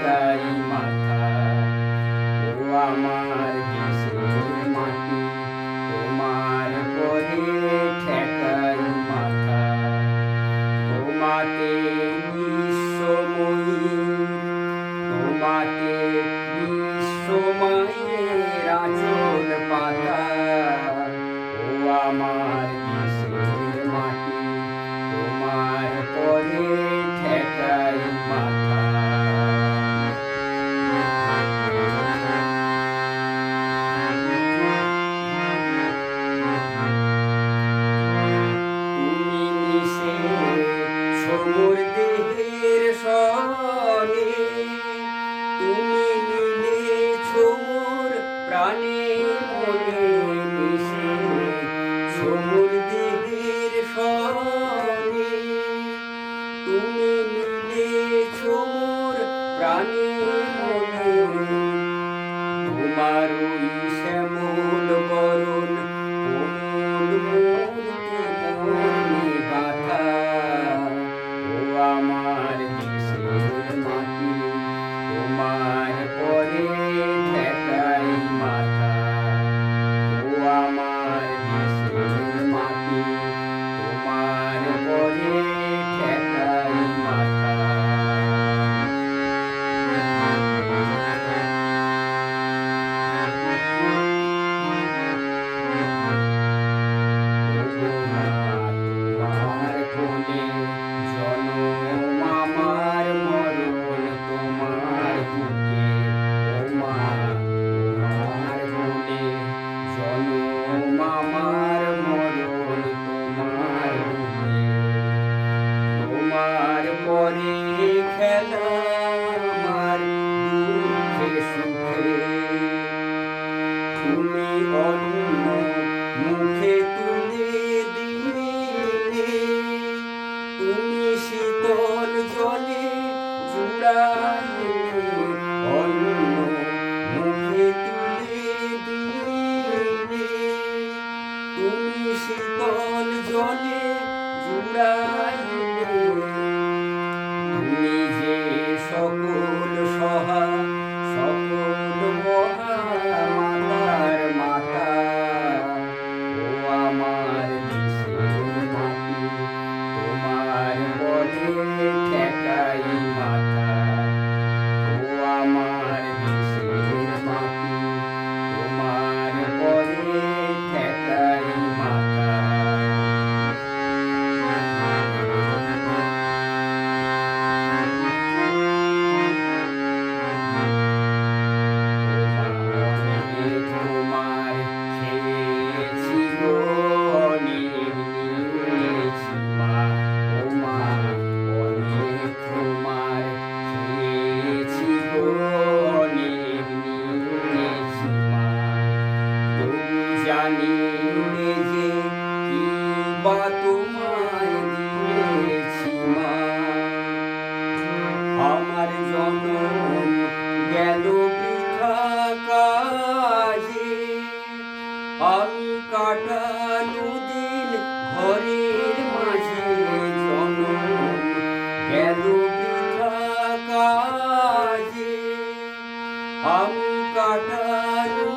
ঠেকাই মাথা। ও আমার দেশের মাটি, তোমার পরে ঠেকাই মাথা। তোমাকে বিশ্বময়ী, তোমাকে বিশ্বময়ের আঁচল পাতা। ও আমার দেশের মাটি, তোমার পরে ঠেকাই মাথা। তুমি মিশেছ মোর দেহের সনে, তুমি মিলেছ মোর প্রাণে মনে। মিশেছ মোর দেহের সনে, তুমি মিলেছ মোর প্রাণে মনে। তোমার ওই শ্যামল বরণ কোমল মূর্তি মনে গাঁথা। ও আমার দেশের মাটি, তোমার পরে ঠেকাই মাথা। ও আমার দেশের মাটি, তোমার পরে ঠেকাই মাথা। তোমার কোলে জনম আমার মরণ তোমার বুকে। ও মা, তোমার কোলে জনম আমার মরণ তোমার বুকে। তোমার পরে খেলা আমার দুঃখে সুখে। তুমি অন্য মুখে তুলে দিলে, তুমি শীতল জলে জুড়াইলে। অন্য মুখে তুলে দিলে, তুমি শীতল জলে জুড়াইলে। তুমি যে সকল সহা, সকল মহা মাতার মাতা। ও আমার দেশের মাটি, তোমার পরে ঠেকাই মাথা। ও আমার দেশের মাটি, তোমার পরে ঠেকাই মাথা। তোমার খেয়েছি গো অনেক নিয়েছি মা। ও মা, অনেক তোমার খেয়েছি গো অনেক নিয়েছি মা। তবু জানি নে যে কি বা তোমায় দিয়েছি মা। আমার জনম গেল বৃথা কাজে, আমি কাটানো দিন ঘরের মাঝে। জনম গেল বৃথা কাজে, আমি কাটানো